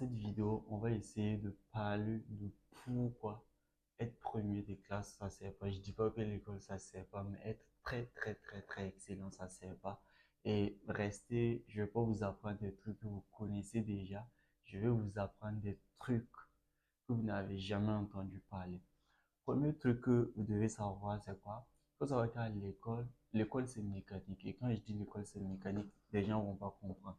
cette vidéo, on va essayer de parler de pourquoi être premier de classe, ça sert pas. Je dis pas que l'école, ça sert pas, mais être très excellent, ça sert pas. Et rester, je vais pas vous apprendre des trucs que vous connaissez déjà. Je vais vous apprendre des trucs que vous n'avez jamais entendu parler. Premier truc que vous devez savoir, c'est quoi? Il faut savoir qu'à l'école c'est mécanique. Et quand je dis l'école c'est mécanique, les gens vont pas comprendre.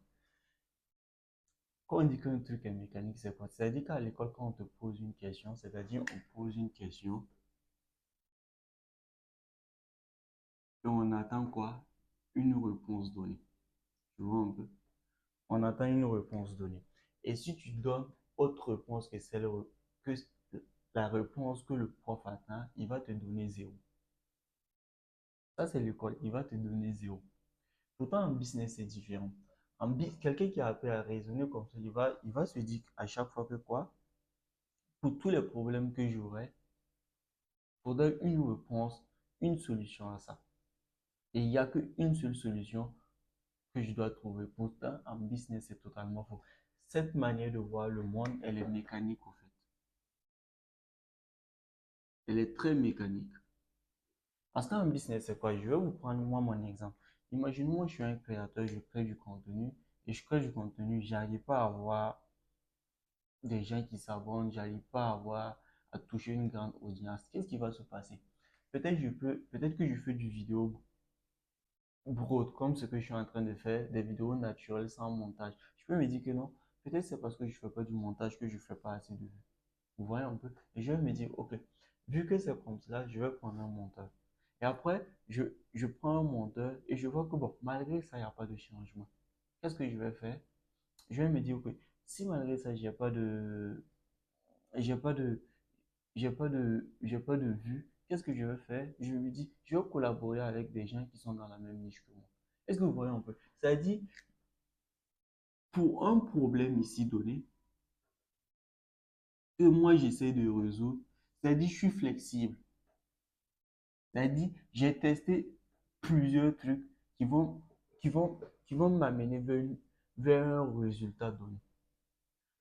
Quand on dit qu'un truc est mécanique, c'est quoi? C'est-à-dire qu'à l'école, quand on te pose une question, c'est-à-dire on pose une question et on attend quoi? Une réponse donnée. Tu vois un peu? On attend une réponse donnée. Et si tu donnes autre réponse que que la réponse que le prof attend, il va te donner zéro. Ça, c'est l'école. Il va te donner zéro. Pourtant, en business, c'est différent. Quelqu'un qui a appris à raisonner comme ça, il va se dire à chaque fois que quoi? Pour tous les problèmes que j'aurai, il faudrait une réponse, une solution à ça. Et il n'y a qu'une seule solution que je dois trouver. Pourtant, en business, c'est totalement faux. Cette manière de voir le monde, elle est mécanique, au fait. Elle est très mécanique. Parce qu'en business, c'est quoi? Je vais vous prendre moi mon exemple. Imaginez-moi, je suis un créateur, je crée du contenu. Et je crée du contenu, j'arrive pas à avoir des gens qui s'abonnent, j'arrive pas à avoir à toucher une grande audience. Qu'est-ce qui va se passer? Peut-être que je fais du vidéo broad, comme ce que je suis en train de faire, des vidéos naturelles sans montage. Je peux me dire que non, peut-être c'est parce que je fais pas du montage que je fais pas assez de vues. Vous voyez un peu? Et je vais me dire, ok, vu que c'est comme cela, je vais prendre un monteur. Et après, je prends un monteur et je vois que bon, malgré ça, il n'y a pas de changement. Qu'est-ce que je vais faire? Je vais me dire, ok, si malgré ça, j'ai pas de, j'ai pas de vue, qu'est-ce que je vais faire? Je me dis, je vais collaborer avec des gens qui sont dans la même niche que moi. Est-ce que vous voyez un peu? Ça dit, pour un problème ici donné, que moi j'essaie de résoudre, c'est-à-dire je suis flexible. C'est-à-dire, j'ai testé plusieurs trucs qui vont, qui vont m'amener vers un résultat donné.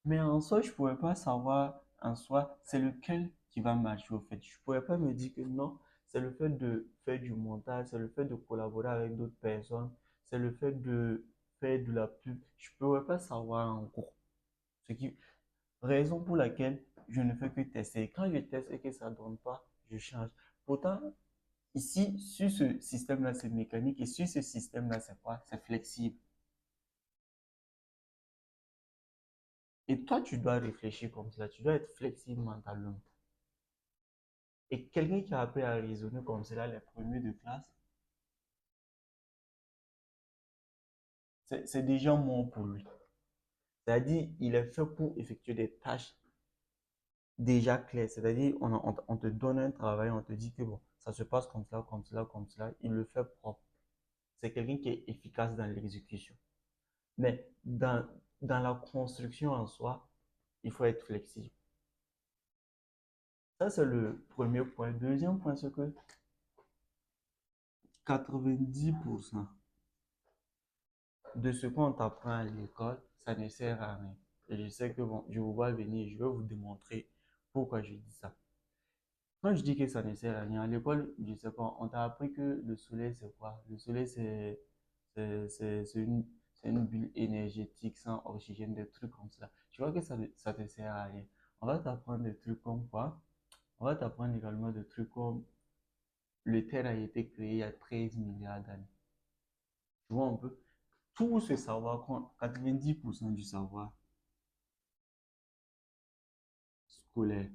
Mais en soi, je ne pourrais pas savoir en soi c'est lequel qui va marcher au fait. Je ne pourrais pas me dire que non, c'est le fait de faire du montage, c'est le fait de collaborer avec d'autres personnes, c'est le fait de faire de la pub. Je ne pourrais pas savoir en gros. Ce qui, raison pour laquelle je ne fais que tester. Quand je teste et que ça ne donne pas, je change. Pourtant, ici, sur ce système-là, c'est mécanique et sur ce système-là, c'est quoi? C'est flexible. Et toi, tu dois réfléchir comme cela. Tu dois être flexible mentalement. Et quelqu'un qui a appris à raisonner comme cela, les premiers de classe, c'est déjà mort pour lui. C'est-à-dire, il est fait pour effectuer des tâches déjà claires. C'est-à-dire, on te donne un travail, on te dit que bon, ça se passe comme cela, comme cela, comme cela. Il le fait propre. C'est quelqu'un qui est efficace dans l'exécution. Mais dans la construction en soi, il faut être flexible. Ça, c'est le premier point. Deuxième point, c'est que 90% de ce qu'on t'apprend à l'école, ça ne sert à rien. Et je sais que bon, je vous vois venir, je vais vous démontrer pourquoi je dis ça. Quand je dis que ça ne sert à rien, à l'école, je sais pas, on t'a appris que le soleil, c'est quoi? Le soleil, c'est une bulle énergétique sans oxygène, des trucs comme ça. Tu vois que ça te sert à rien. On va t'apprendre des trucs comme quoi? On va t'apprendre également des trucs comme le Terre a été créé il y a 13 milliards d'années. Tu vois un peu? Tout ce savoir, 90% du savoir scolaire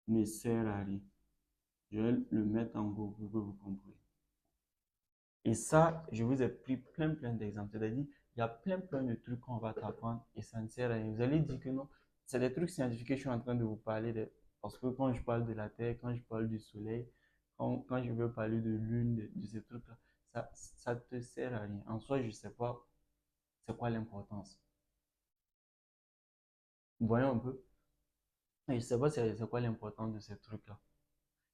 ne sert à rien. Je vais le mettre en gros pour que vous compreniez. Et ça, je vous ai pris plein d'exemples. C'est-à-dire, il y a plein de trucs qu'on va t'apprendre et ça ne sert à rien. Vous allez dire que non, c'est des trucs scientifiques que je suis en train de vous parler de. Parce que quand je parle de la Terre, quand je parle du Soleil, quand je veux parler de Lune, de ces trucs-là, ça te sert à rien. En soi, je ne sais pas c'est quoi l'importance. Vous voyez un peu? Et je ne sais pas c'est quoi l'importance de ces trucs-là.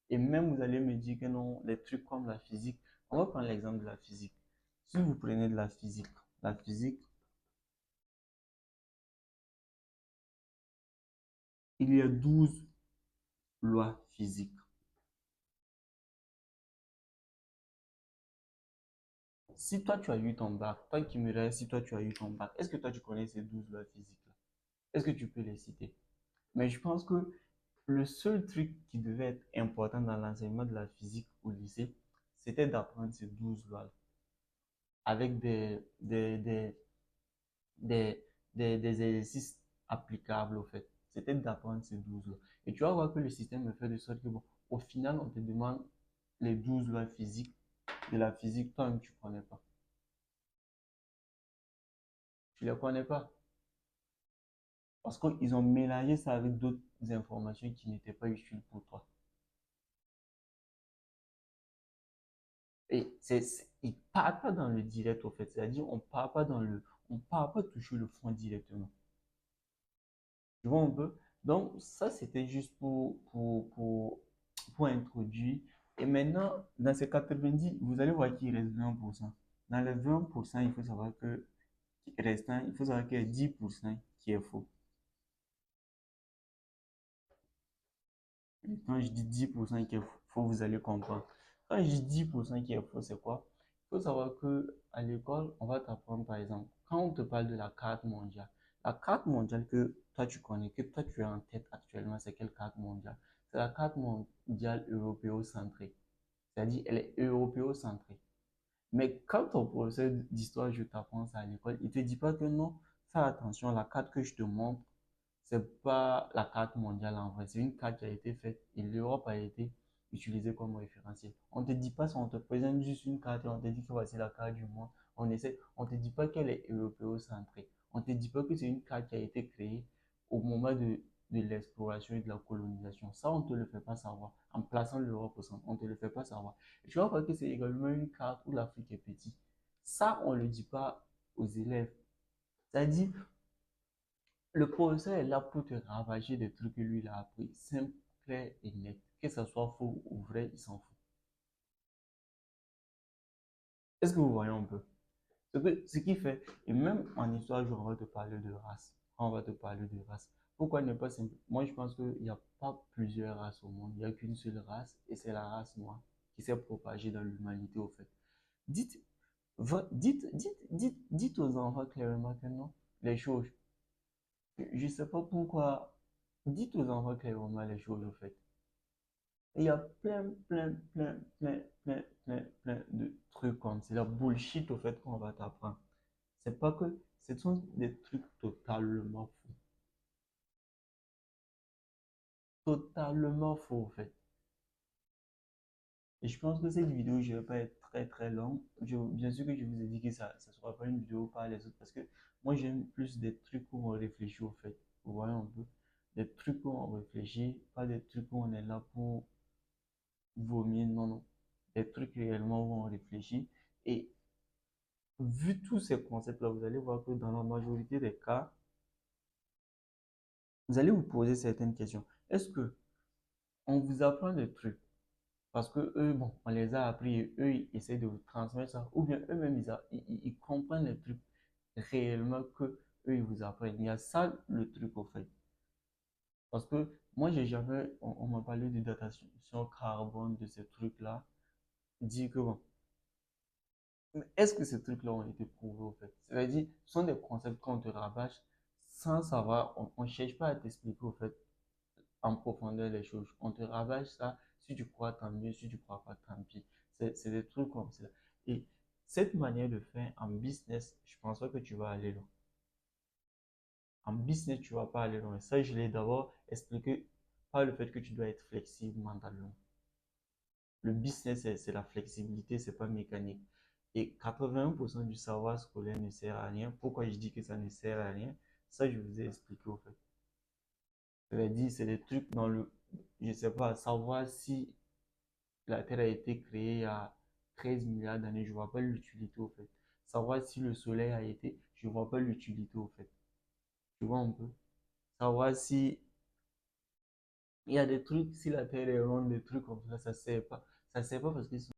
Et même vous allez me dire que non, les trucs comme la physique, on va prendre l'exemple de la physique. Si vous prenez de la physique, il y a 12 lois physiques. Si toi tu as eu ton bac, toi qui me dirais si toi tu as eu ton bac, est-ce que toi tu connais ces 12 lois physiques-là? Est-ce que tu peux les citer? Mais je pense que le seul truc qui devait être important dans l'enseignement de la physique au lycée, c'était d'apprendre ces 12 lois avec des, des exercices applicables au fait. C'était d'apprendre ces 12 lois. Et tu vas voir que le système me fait de sorte que, bon, au final, on te demande les 12 lois physiques de la physique, toi-même, tu ne connais pas. Tu ne les connais pas. Parce qu'ils ont mélangé ça avec d'autres informations qui n'étaient pas utiles pour toi. Et ils ne partent pas dans le direct, au fait. C'est-à-dire, on part pas toucher le fond directement. Tu vois un peu? Donc, ça, c'était juste pour introduire. Et maintenant, dans ces 90, vous allez voir qu'il reste 20%. Dans les 20%, il faut savoir que restant, il faut savoir qu'il y a 10% qui est faux. Et quand je dis 10% qui est faux, vous allez comprendre. Quand je dis 10% qui est faux, c'est quoi? Il faut savoir que à l'école, on va t'apprendre, par exemple, quand on te parle de la carte mondiale que toi tu connais, que toi tu as en tête actuellement, c'est quelle carte mondiale? C'est la carte mondiale européocentrée. C'est-à-dire, elle est européocentrée. Mais quand ton professeur d'histoire, je t'apprends ça à l'école, il ne te dit pas que non, fais attention, la carte que je te montre, c'est pas la carte mondiale en vrai. C'est une carte qui a été faite et l'Europe a été utilisée comme référentiel. On ne te dit pas ça, on te présente juste une carte et on te dit que voici la carte du monde. On ne te dit pas qu'elle est européocentrée. On ne te dit pas que c'est une carte qui a été créée au moment de l'exploration et de la colonisation. Ça, on ne te le fait pas savoir. En plaçant l'Europe au centre, on ne te le fait pas savoir. Et tu vas voir que c'est également une carte où l'Afrique est petite. Ça, on ne le dit pas aux élèves. C'est-à-dire, le professeur est là pour te ravager des trucs que lui il a appris, simple, clair et net. Que ce soit faux ou vrai, il s'en fout. Est-ce que vous voyez un peu? Ce qui fait, et même en histoire, on va te parler de race. On va te parler de race. Pourquoi ne pas simple? Moi, je pense qu'il n'y a pas plusieurs races au monde. Il n'y a qu'une seule race et c'est la race noire qui s'est propagée dans l'humanité au fait. Dites, dites aux enfants clairement que non, les choses. Je ne sais pas pourquoi. Dites aux enfants clairement les choses au fait. Il y a plein de trucs comme c'est la bullshit au fait qu'on va t'apprendre. C'est pas que ce sont des trucs totalement faux. Totalement faux, en fait. Et je pense que cette vidéo, je ne vais pas être très longue. Bien sûr que je vous ai dit que ça ne sera pas une vidéo par les autres parce que moi, j'aime plus des trucs où on réfléchit, au fait. Vous voyez un peu? Des trucs où on réfléchit, pas des trucs où on est là pour vomir, non, non. Des trucs réellement où on réfléchit. Et vu tous ces concepts-là, vous allez voir que dans la majorité des cas, vous allez vous poser certaines questions. Est-ce que on vous apprend des trucs parce que eux, bon, on les a appris et eux, ils essaient de vous transmettre ça, ou bien eux-mêmes, ils comprennent les trucs réellement que eux, ils vous apprennent. Il y a ça le truc au fait. Parce que moi, j'ai jamais, on m'a parlé de datation carbone, de ces trucs-là, dit que bon, mais est-ce que ces trucs-là ont été prouvés au fait? C'est-à-dire, ce sont des concepts qu'on te rabâche sans savoir, on ne cherche pas à t'expliquer au fait en profondeur les choses. On te rabâche ça, si tu crois, tant mieux, si tu crois pas, tant pis. C'est des trucs comme ça. Et cette manière de faire en business, je pense pas que tu vas aller loin. En business, tu vas pas aller loin. Ça, je l'ai d'abord expliqué par le fait que tu dois être flexible mentalement. Le business, c'est la flexibilité, c'est pas mécanique. Et 81% du savoir scolaire ne sert à rien. Pourquoi je dis que ça ne sert à rien? Ça, je vous ai expliqué au fait. C'est-à-dire, c'est des trucs dans le, je sais pas, savoir si la Terre a été créée il y a 13 milliards d'années, je ne vois pas l'utilité au fait. Savoir si le Soleil a été, je ne vois pas l'utilité au fait. Tu vois un peu? Savoir si il y a des trucs, si la Terre est ronde, des trucs comme ça ne sert pas. Ça ne sert pas parce que